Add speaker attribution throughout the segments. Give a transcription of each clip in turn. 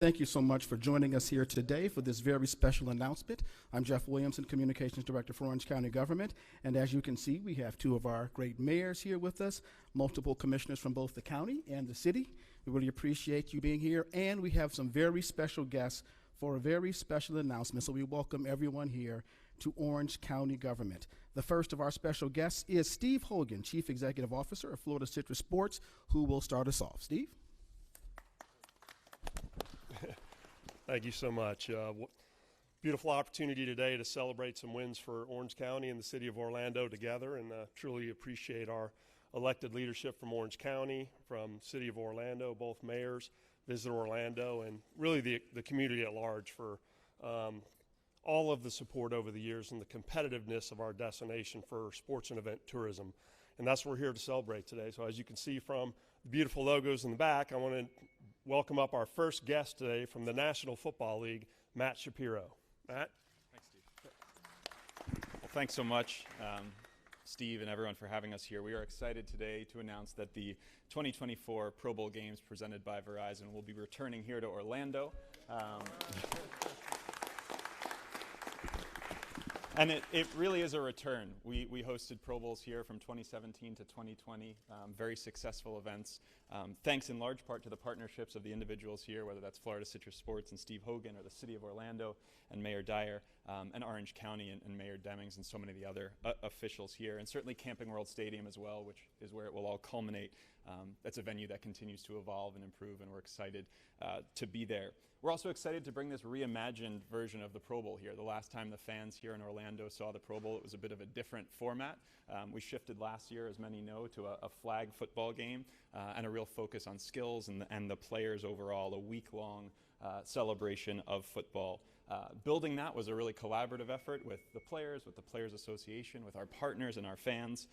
Speaker 1: Thank you so much for joining us here today for this very special announcement. I'm Jeff Williamson, Communications Director for Orange County Government, and as you can see, we have two of our great mayors here with us, multiple commissioners from both the county and the city. We really appreciate you being here, and we have some very special guests for a very special announcement, so we welcome everyone here to Orange County Government. The first of our special guests is Steve Hogan, Chief Executive Officer of Florida Citrus Sports, who will start us off. Steve?
Speaker 2: Thank you so much. Beautiful opportunity today to celebrate some wins for Orange County and the city of Orlando together, and truly appreciate our elected leadership from Orange County, from city of Orlando, both mayors, Visit Orlando, and really the community at large for all of the support over the years and the competitiveness of our destination for sports and event tourism. And that's what we're here to celebrate today. So as you can see from the beautiful logos in the back, I want to welcome up our first guest today from the National Football League, Matt Shapiro. Matt?
Speaker 3: Thanks, Steve. Well, thanks so much, Steve and everyone, for having us here. We are excited today to announce that the 2024 Pro Bowl games presented by Verizon will be returning here to Orlando. And it really is a return. We hosted Pro Bowls here from 2017 to 2020, very successful events, thanks in large part to the partnerships of the individuals here, whether that's Florida Citrus Sports and Steve Hogan, or the City of Orlando and Mayor Dyer, and Orange County and Mayor Demings, and so many of the other officials here, and certainly Camping World Stadium as well, which is where it will all culminate. That's a venue that continues to evolve and improve, and we're excited to be there. We're also excited to bring this reimagined version of the Pro Bowl here. The last time the fans here in Orlando saw the Pro Bowl, it was a bit of a different format. We shifted last year, as many know, to a flag football game and a real focus on skills and the players overall, a week-long celebration of football. Building that was a really collaborative effort with the Players Association, with our partners and our fans.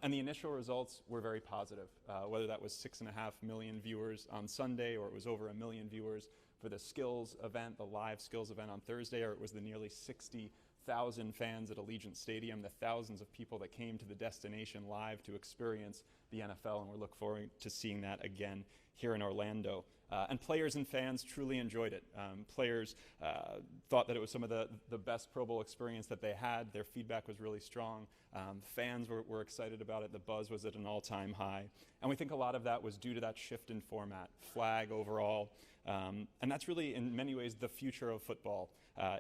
Speaker 3: And the initial results were very positive, whether that was 6.5 million viewers on Sunday, or it was over 1 million viewers for the skills event, the live skills event on Thursday, or it was the nearly 60,000 fans at Allegiant Stadium, the thousands of people that came to the destination live to experience the NFL, and we're looking forward to seeing that again here in Orlando. And players and fans truly enjoyed it. Players thought that it was some of the best Pro Bowl experience that they had. Their feedback was really strong. Fans were excited about it. The buzz was at an all-time high. And we think a lot of that was due to that shift in format, flag overall. And that's really, in many ways, the future of football.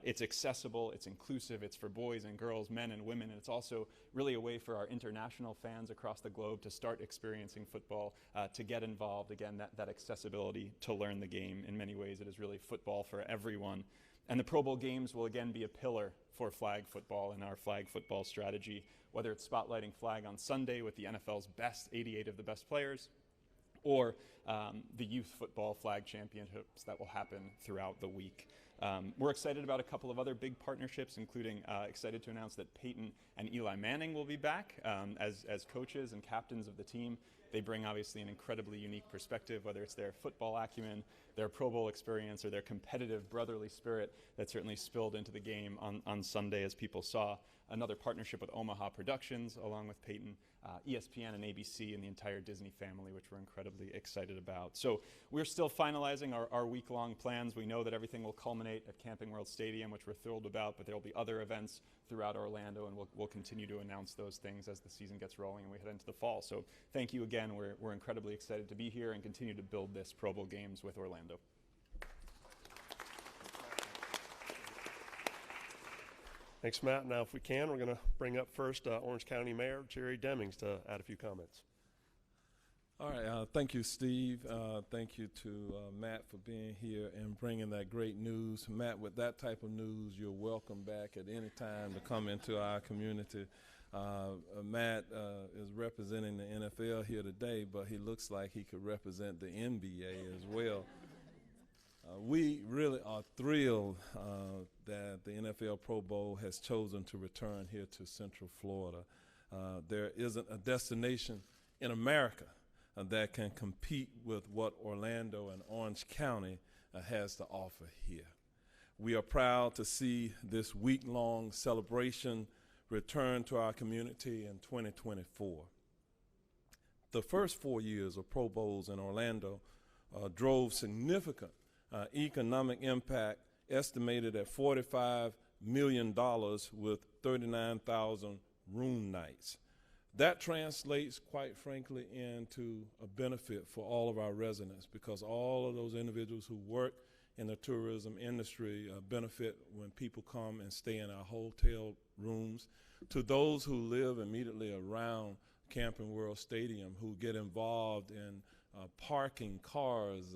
Speaker 3: It's accessible, it's inclusive, it's for boys and girls, men and women, and it's also really a way for our international fans across the globe to start experiencing football, to get involved. Again, that accessibility to learn the game. In many ways, it is really football for everyone. And the Pro Bowl games will again be a pillar for flag football and our flag football strategy, whether it's spotlighting flag on Sunday with the NFL's best 88 of the best players, or the youth football flag championships that will happen throughout the week. We're excited about a couple of other big partnerships, including excited to announce that Peyton and Eli Manning will be back as coaches and captains of the team. They bring obviously an incredibly unique perspective, whether it's their football acumen, their Pro Bowl experience, or their competitive brotherly spirit that certainly spilled into the game on Sunday, as people saw. Another partnership with Omaha Productions, along with Peyton, ESPN and ABC, and the entire Disney family, which we're incredibly excited about. So we're still finalizing our week-long plans. We know that everything will culminate at Camping World Stadium, which we're thrilled about, but there will be other events throughout Orlando, and we'll continue to announce those things as the season gets rolling and we head into the fall. So thank you again. We're incredibly excited to be here and continue to build this Pro Bowl games with Orlando.
Speaker 2: Thanks, Matt. Now, if we can, we're going to bring up first Orange County Mayor Jerry Demings to add a few comments.
Speaker 4: All right. Thank you, Steve. Thank you to Matt for being here and bringing that great news. Matt, with that type of news, you're welcome back at any time to come into our community. Matt is representing the NFL here today, but he looks like he could represent the NBA as well. We really are thrilled that the NFL Pro Bowl has chosen to return here to Central Florida. There isn't a destination in America that can compete with what Orlando and Orange County has to offer here. We are proud to see this week-long celebration return to our community in 2024. The first 4 years of Pro Bowls in Orlando drove significant economic impact estimated at $45 million with 39,000 room nights. That translates, quite frankly, into a benefit for all of our residents, because all of those individuals who work in the tourism industry benefit when people come and stay in our hotel rooms. To those who live immediately around Camping World Stadium, who get involved in parking cars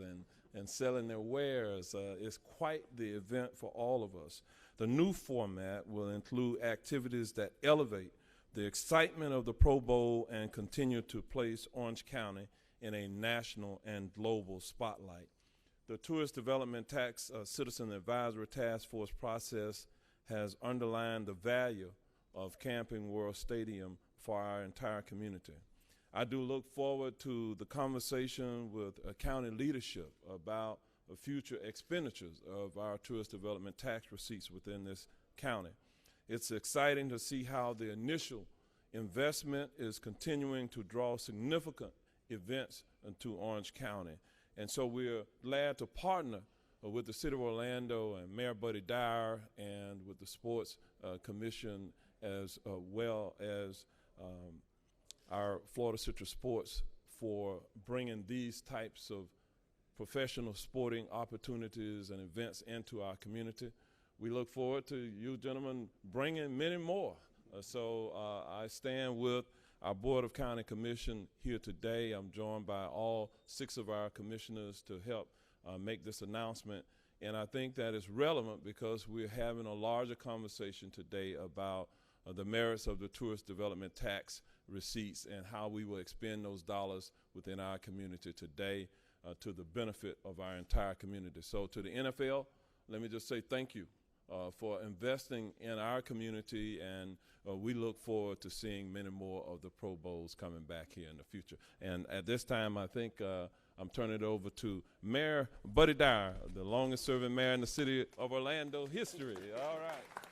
Speaker 4: and selling their wares, it's quite the event for all of us. The new format will include activities that elevate the excitement of the Pro Bowl and continue to place Orange County in a national and global spotlight. The Tourist Development Tax Citizen Advisory Task Force process has underlined the value of Camping World Stadium for our entire community. I do look forward to the conversation with county leadership about the future expenditures of our tourist development tax receipts within this county. It's exciting to see how the initial investment is continuing to draw significant events into Orange County. And so we're glad to partner with the City of Orlando and Mayor Buddy Dyer and with the Sports Commission, as well as our Florida Citrus Sports, for bringing these types of professional sporting opportunities and events into our community. We look forward to you gentlemen bringing many more. I stand with our Board of County Commission here today. I'm joined by all 6 of our commissioners to help make this announcement. And I think that is relevant because we're having a larger conversation today about the merits of the tourist development tax receipts and how we will expend those dollars within our community today to the benefit of our entire community. So to the NFL, let me just say thank you for investing in our community, and we look forward to seeing many more of the Pro Bowls coming back here in the future. And at this time, I think I'm turning it over to Mayor Buddy Dyer, the longest serving mayor in the city of Orlando history. All right.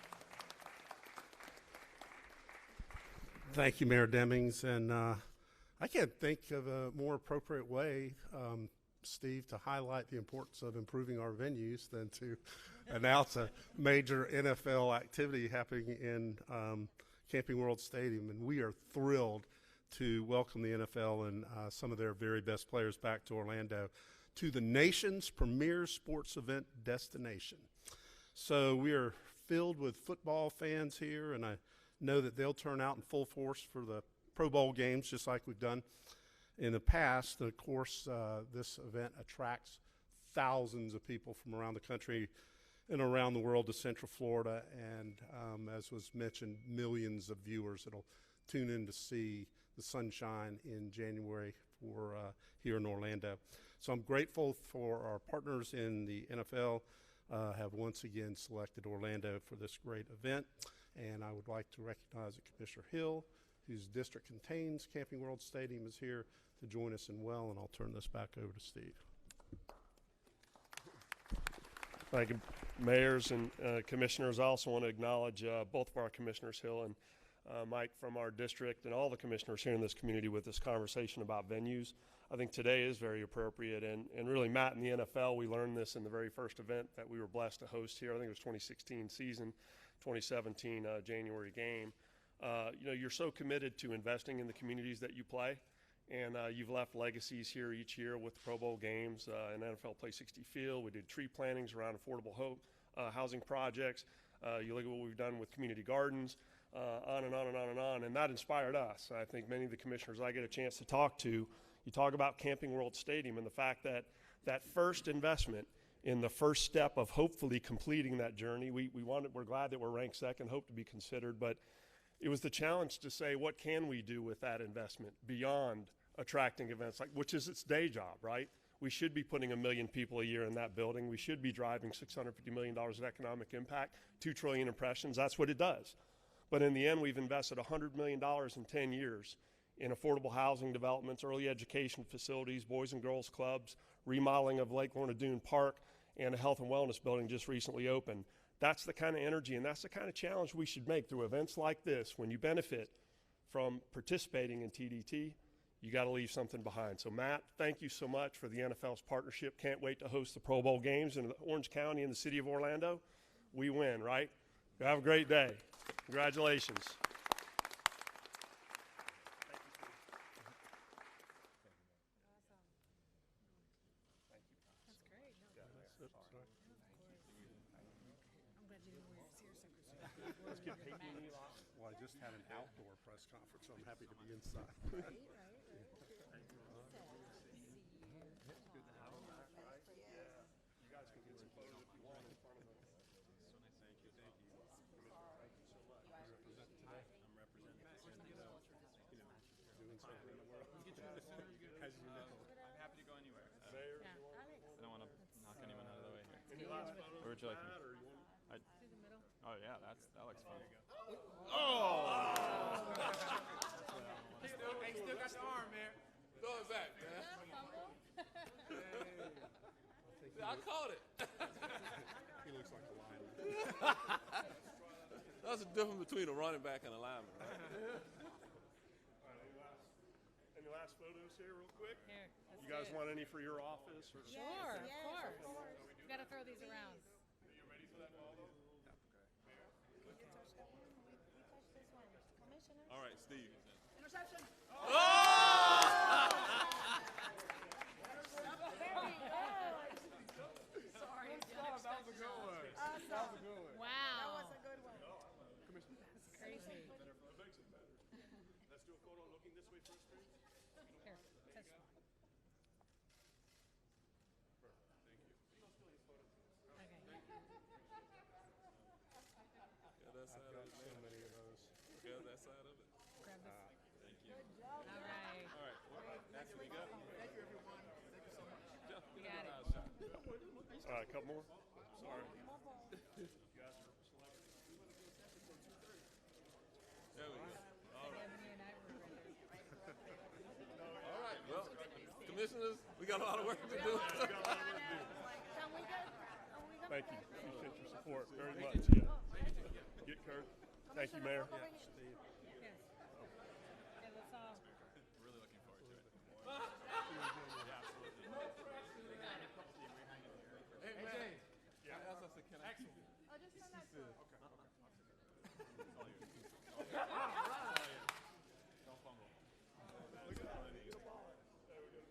Speaker 5: Thank you, Mayor Demings. And I can't think of a more appropriate way, Steve, to highlight the importance of improving our venues than to announce a major NFL activity happening in Camping World Stadium. And we are thrilled to welcome the NFL and some of their very best players back to Orlando, to the nation's premier sports event destination. So we are filled with football fans here, and I know that they'll turn out in full force for the Pro Bowl games, just like we've done in the past. Of course, this event attracts thousands of people from around the country and around the world to Central Florida, and as was mentioned, millions of viewers that'll tune in to see the sunshine in January for here in Orlando. So I'm grateful for our partners in the NFL have once again selected Orlando for this great event. And I would like to recognize that Commissioner Hill, whose district contains Camping World Stadium, is here to join us in well, and I'll turn this back over to Steve.
Speaker 2: Thank you, mayors and commissioners. I also want to acknowledge both of our commissioners, Hill and Mike, from our district, and all the commissioners here in this community with this conversation about venues. I think today is very appropriate, and really, Matt, in the NFL, we learned this in the very first event that we were blessed to host here. I think it was 2016 season, 2017 January game. You're so committed to investing in the communities that you play, and you've left legacies here each year with the Pro Bowl games and NFL Play 60 Field. We did tree plantings around affordable housing projects. You look at what we've done with community gardens, on and on and on and on, and that inspired us. I think many of the commissioners I get a chance to talk to, you talk about Camping World Stadium and the fact that that first investment in the first step of hopefully completing that journey. We're glad that we're ranked second, hope to be considered, but it was the challenge to say, what can we do with that investment beyond attracting events, which is its day job, right? We should be putting 1 million people a year in that building. We should be driving $650 million of economic impact, 2 trillion impressions. That's what it does. But in the end, we've invested $100 million in 10 years in affordable housing developments, early education facilities, boys and girls clubs, remodeling of Lake Lorna Dune Park, and a health and wellness building just recently opened. That's the kind of energy and that's the kind of challenge we should make through events like this. When you benefit from participating in TDT, you got to leave something behind. So, Matt, thank you so much for the NFL's partnership. Can't wait to host the Pro Bowl games in Orange County and the city of Orlando. We win, right? Have a great day. Congratulations.
Speaker 5: Well, I just had an outdoor press conference, so I'm happy to be inside.
Speaker 3: I'm happy to go anywhere. I don't want to knock anyone out of the way here. Where would you like me? Oh yeah, that looks fun.
Speaker 6: Hey, still got the arm, man. Throw it back, man. I caught it.
Speaker 5: He looks like a lion.
Speaker 6: That's the difference between a running back and a lineman, right?
Speaker 2: Any last photos here real quick?
Speaker 7: Here,
Speaker 2: You guys want any for your office? Or
Speaker 7: Sure, of course. We gotta throw these around.
Speaker 2: you ready for that photo?
Speaker 6: All right, Steve.
Speaker 7: Wow. That was a good one. That's crazy.
Speaker 2: Let's do a photo looking this way first, please.
Speaker 7: Here, touch one. Okay.
Speaker 6: Got that side of it.
Speaker 5: So many of those.
Speaker 6: Got that side of it.
Speaker 7: Grab this.
Speaker 6: Thank you.
Speaker 7: All right.
Speaker 6: All right. That's what we got. Thank you, everyone. Thank you so much. Jeff,
Speaker 7: You got it.
Speaker 2: All right, a couple more. Sorry.
Speaker 6: There we go.
Speaker 7: Ebony and I were right there.
Speaker 6: All right. Well, commissioners, we got a lot of work to do.
Speaker 2: Thank you. Appreciate your support very much. Yeah. Get Kurt. Thank you, Mayor.
Speaker 7: Yes. Okay, let's all.
Speaker 3: Really looking forward to it.
Speaker 6: Hey, man. Yeah. I asked her, can I keep it?
Speaker 7: Oh, just send that to us.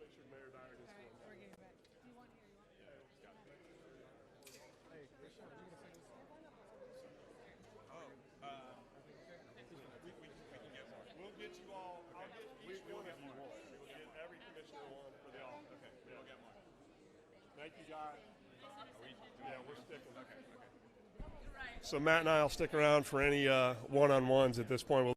Speaker 2: Make sure Mayor Dyer gets
Speaker 7: All right,
Speaker 2: one.
Speaker 7: we're getting back. Do you want here?
Speaker 2: We'll get you all. I'll get each one if you want. We'll get every commissioner one for the office. Okay, we'll get one. Thank you, guys. Yeah, we're sticking. Okay. So Matt and I will stick around for any one-on-ones at this point. We'll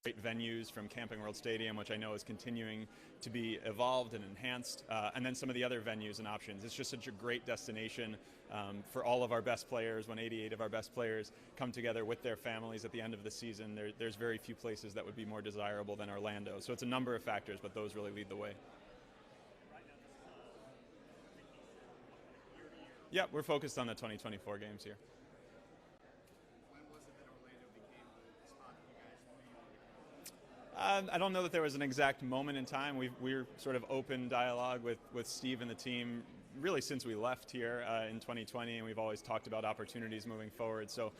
Speaker 3: Great venues from Camping World Stadium, which I know is continuing to be evolved and enhanced, and then some of the other venues and options. It's just such a great destination for all of our best players. When 88 of our best players come together with their families at the end of the season, there's very few places that would be more desirable than Orlando. So it's a number of factors, but those really lead the way. Yeah, we're focused on the 2024 games here.
Speaker 8: When was it that Orlando became
Speaker 3: I don't know that there was an exact moment in time. We're sort of open dialogue with Steve and the team really since we left here in 2020, and we've always talked about opportunities moving forward. So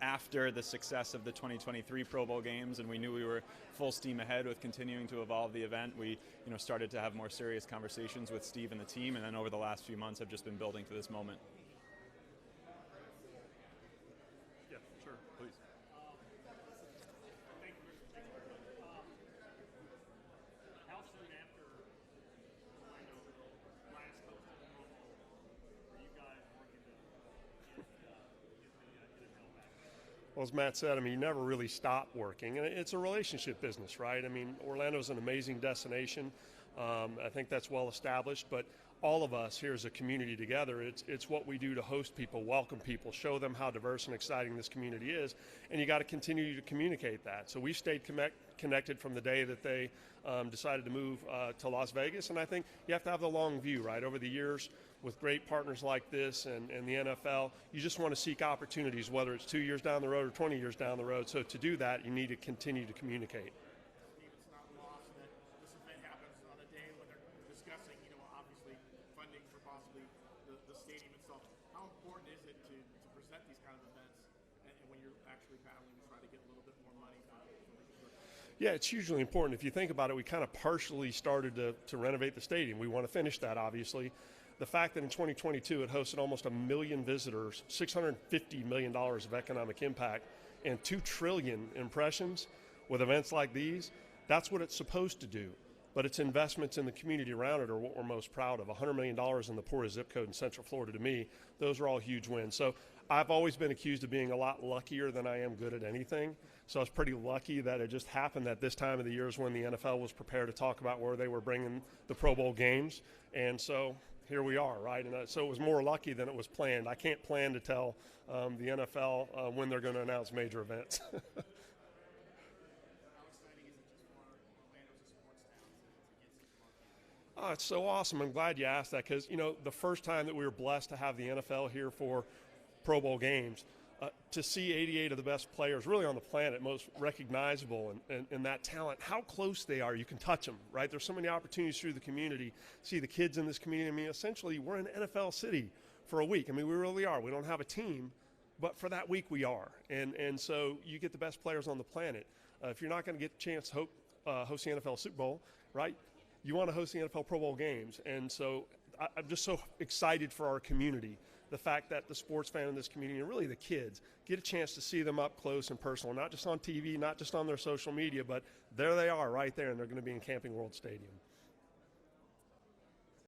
Speaker 3: after the success of the 2023 Pro Bowl games, and we knew we were full steam ahead with continuing to evolve the event, we started to have more serious conversations with Steve and the team, and then over the last few months have just been building to this moment.
Speaker 2: Yeah, sure, please.
Speaker 6: How soon after Orlando last hosted the Pro Bowl were you guys working to get the NFL back?
Speaker 2: Well, as Matt said, I mean, you never really stop working, and it's a relationship business, right? I mean, Orlando's an amazing destination. I think that's well established, but all of us here as a community together, it's what we do to host people, welcome people, show them how diverse and exciting this community is, and you got to continue to communicate that. So we stayed connected from the day that they decided to move to Las Vegas, and I think you have to have the long view, right? Over the years, with great partners like this and the NFL, you just want to seek opportunities, whether it's 2 years down the road or 20 years down the road. So to do that, you need to continue to communicate.
Speaker 6: Steve, it's not lost that this event happens on a day when they're discussing, obviously funding for possibly the stadium itself. How important is it to present these kind of events and when you're actually battling to try to get a little bit more money for the construction?
Speaker 2: Yeah, it's hugely important. If you think about it, we kind of partially started to renovate the stadium. We want to finish that, obviously. The fact that in 2022 it hosted almost 1 million visitors, $650 million of economic impact, and 2 trillion impressions with events like these, that's what it's supposed to do. But its investments in the community around it are what we're most proud of. $100 million in the poorest zip code in Central Florida, to me, those are all huge wins. So I've always been accused of being a lot luckier than I am good at anything. So I was pretty lucky that it just happened that this time of the year is when the NFL was prepared to talk about where they were bringing the Pro Bowl games. And so here we are, right? And so it was more lucky than it was planned. I can't plan to tell the NFL when they're going to announce major events.
Speaker 6: How exciting is it just for Orlando as a sports town to get such marquee?
Speaker 2: Oh, it's so awesome. I'm glad you asked that because, the first time that we were blessed to have the NFL here for Pro Bowl games, to see 88 of the best players really on the planet, most recognizable and that talent, how close they are. You can touch them, right? There's so many opportunities through the community. See the kids in this community. I mean, essentially, we're an NFL city for a week. I mean, we really are. We don't have a team, but for that week we are. And so you get the best players on the planet. If you're not going to get a chance to host the NFL Super Bowl, right, you want to host the NFL Pro Bowl games. And so I'm just so excited for our community. The fact that the sports fan in this community, and really the kids, get a chance to see them up close and personal, not just on TV, not just on their social media, but there they are right there, and they're going to be in Camping World Stadium.